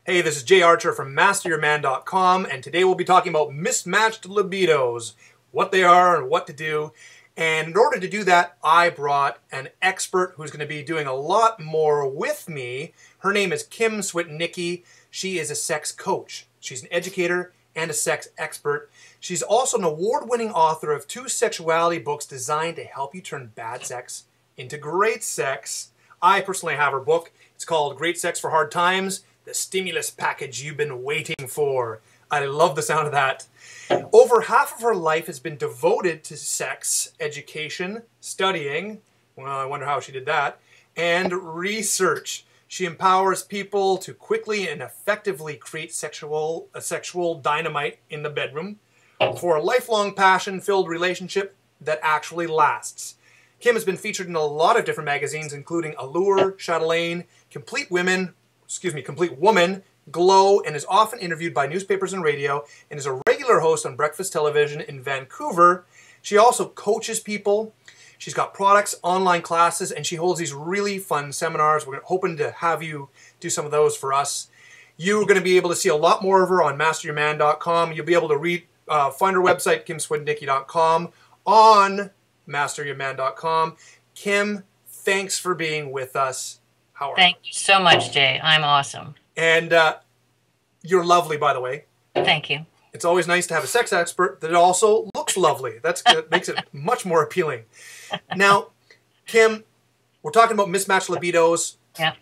Hey, this is Jay Archer from MasterYourMan.com, and today we'll be talking about mismatched libidos, what they are and what to do. And in order to do that, I brought an expert who's going to be doing a lot more with me. Her name is Kim Switnicki. She is a sex coach. She's an educator and a sex expert. She's also an award-winning author of 2 sexuality books designed to help you turn bad sex into great sex. I personally have her book. It's called Great Sex for Hard Times, the stimulus package you've been waiting for. I love the sound of that. Over half of her life has been devoted to sex, education, studying, well, I wonder how she did that, and research. She empowers people to quickly and effectively create a sexual dynamite in the bedroom for a lifelong passion-filled relationship that actually lasts. Kim has been featured in a lot of different magazines, including Allure, Chatelaine, Complete Woman, Glow, and is often interviewed by newspapers and radio, and is a regular host on breakfast television in Vancouver. She also coaches people. She's got products, online classes, and she holds these really fun seminars. We're hoping to have you do some of those for us. You're going to be able to see a lot more of her on MasterYourMan.com. You'll be able to find her website, KimSwitnicki.com, on MasterYourMan.com. Kim, thanks for being with us. How are you? Thank you so much, Jay. I'm awesome. And you're lovely, by the way. Thank you. It's always nice to have a sex expert that also looks lovely. That makes it much more appealing. Now, Kim, we're talking about mismatched libidos. Yeah.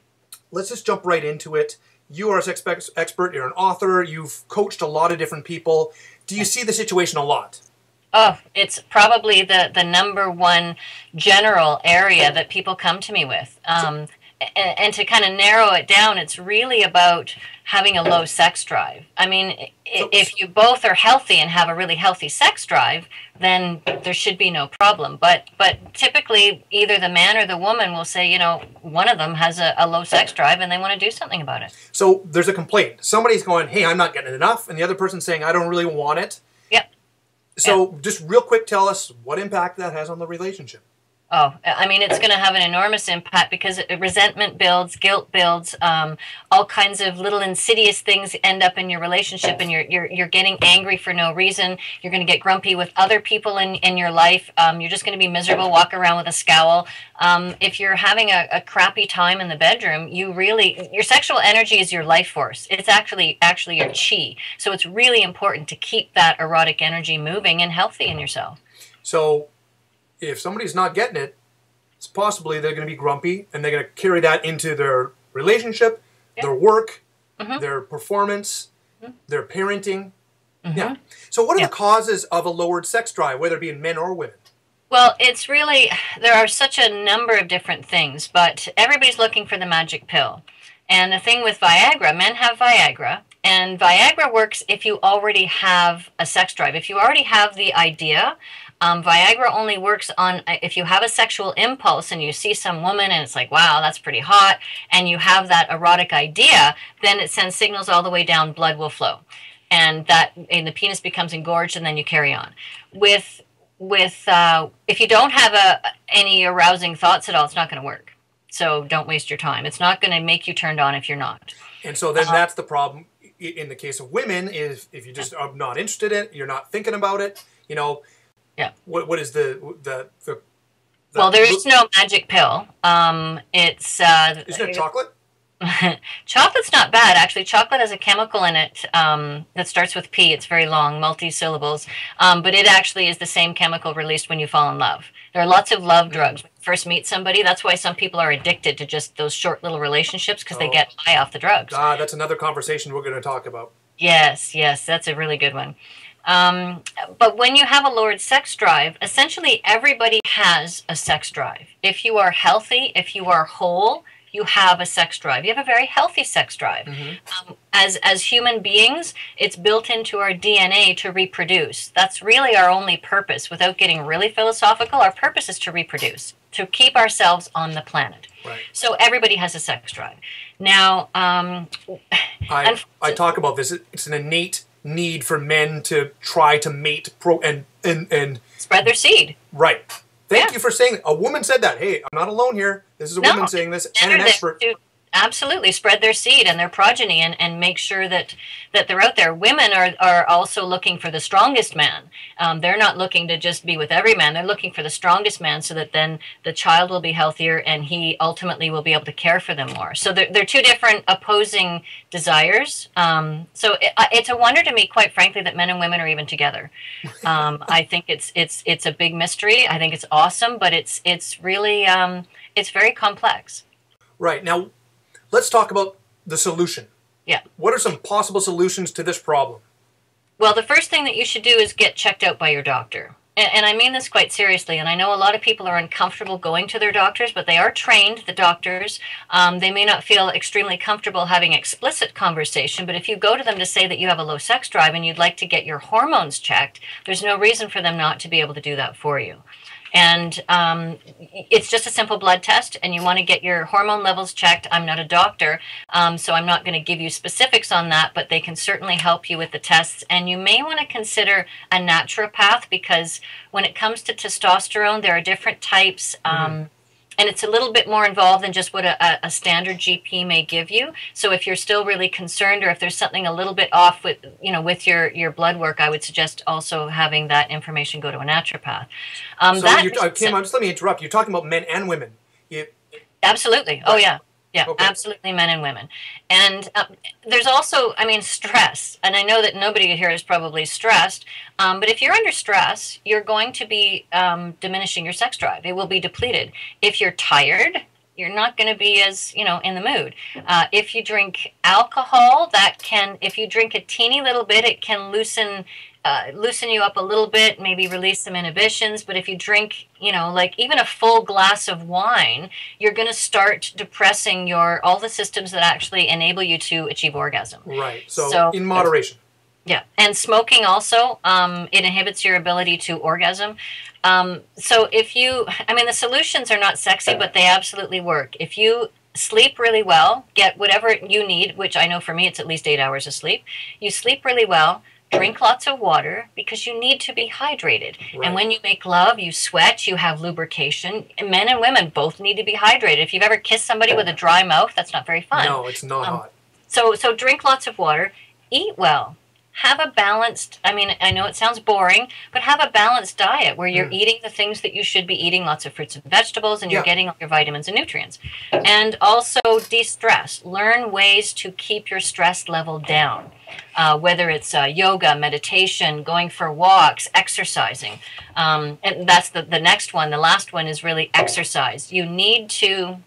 Let's just jump right into it. You are a sex expert. You're an author. You've coached a lot of different people. Do you see the situation a lot? Oh, it's probably the #1 general area that people come to me with. And to kind of narrow it down, it's really about having a low sex drive. I mean, if you both are healthy and have a really healthy sex drive, then there should be no problem. But typically, either the man or the woman will say, you know, one of them has a low sex drive and they want to do something about it. So there's a complaint. Somebody's going, hey, I'm not getting enough. And the other person's saying, I don't really want it. Yep. So just real quick, tell us what impact that has on the relationship. Oh, I mean, it's going to have an enormous impact because resentment builds, guilt builds, all kinds of little insidious things end up in your relationship, and you're getting angry for no reason. You're going to get grumpy with other people in your life. You're just going to be miserable, walk around with a scowl. If you're having a crappy time in the bedroom, your sexual energy is your life force. It's actually your chi. So it's really important to keep that erotic energy moving and healthy in yourself. So if somebody's not getting it, it's possibly they're going to be grumpy, and they're going to carry that into their relationship, their work, their performance, their parenting. Yeah. So what are the causes of a lowered sex drive, whether it be in men or women? Well, it's really, there are such a number of different things, but everybody's looking for the magic pill. And the thing with Viagra, men have Viagra, and Viagra works if you already have a sex drive. If you already have the idea, Viagra only works on if you have a sexual impulse and you see some woman and it's like, wow, that's pretty hot, and you have that erotic idea, then it sends signals all the way down, blood will flow. And the penis becomes engorged, and then you carry on. If you don't have any arousing thoughts at all, it's not going to work. So don't waste your time. It's not going to make you turned on if you're not. And so then that's the problem in the case of women, is if you just are not interested in it, you're not thinking about it, you know. Yeah. What is the well, there is no magic pill. Isn't it chocolate? Chocolate's not bad, actually. Chocolate has a chemical in it that starts with P. It's very long, multi-syllables. But it actually is the same chemical released when you fall in love. There are lots of love drugs. When you first meet somebody, that's why some people are addicted to just those short little relationships, because they get high off the drugs. That's another conversation we're going to talk about. Yes, that's a really good one. But when you have a lowered sex drive, essentially everybody has a sex drive. If you are healthy, if you are whole, you have a sex drive. You have a very healthy sex drive. As human beings, it's built into our DNA to reproduce. That's really our only purpose. Without getting really philosophical, our purpose is to reproduce, to keep ourselves on the planet. Right. So everybody has a sex drive. Now, I talk about this. It's an innate need for men to try to mate and spread their seed. Right. Thank you for saying that. A woman said that. Hey, I'm not alone here. This is a woman saying this, and an expert. Absolutely, spread their seed and their progeny, and make sure that they're out there. Women are also looking for the strongest man. They're not looking to just be with every man. They're looking for the strongest man, so that then the child will be healthier and he ultimately will be able to care for them more. So they're two different opposing desires. It's a wonder to me, quite frankly, that men and women are even together. I think it's a big mystery. I think it's awesome, but it's really it's very complex. Right. Now, let's talk about the solution. Yeah. What are some possible solutions to this problem? Well, the first thing that you should do is get checked out by your doctor. And I mean this quite seriously. And I know a lot of people are uncomfortable going to their doctors, but they are trained, the doctors. They may not feel extremely comfortable having explicit conversation, but if you go to them to say that you have a low sex drive and you'd like to get your hormones checked, there's no reason for them not to be able to do that for you. And it's just a simple blood test, and you want to get your hormone levels checked. I'm not a doctor, so I'm not going to give you specifics on that, but they can certainly help you with the tests. And you may want to consider a naturopath, because when it comes to testosterone, there are different types. And it's a little bit more involved than just what a standard GP may give you. So if you're still really concerned, or if there's something a little bit off with, with your blood work, I would suggest also having that information go to a naturopath. Kim, let me interrupt. You're talking about men and women. Absolutely. Right. Oh, yeah. Yeah, okay. Absolutely, men and women. And there's also, stress. And I know that nobody here is probably stressed. But if you're under stress, you're going to be diminishing your sex drive. It will be depleted. If you're tired, you're not going to be as, in the mood. If you drink alcohol, if you drink a teeny little bit, it can loosen you up a little bit, maybe release some inhibitions. But if you drink, like even a full glass of wine, you're going to start depressing all the systems that actually enable you to achieve orgasm. Right. So in moderation. Yeah. And smoking also, it inhibits your ability to orgasm. So the solutions are not sexy, but they absolutely work. If you sleep really well, get whatever you need, which I know for me, it's at least 8 hours of sleep. You sleep really well. Drink lots of water, because you need to be hydrated. Right. And when you make love, you sweat, you have lubrication. Men and women both need to be hydrated. If you've ever kissed somebody with a dry mouth, that's not very fun. No, it's not hot. So drink lots of water. Eat well. Have a balanced, I know it sounds boring, but have a balanced diet where you're eating the things that you should be eating, lots of fruits and vegetables, and you're getting all your vitamins and nutrients. And also de-stress. Learn ways to keep your stress level down, whether it's yoga, meditation, going for walks, exercising. And that's the next one. The last one is really exercise. You need to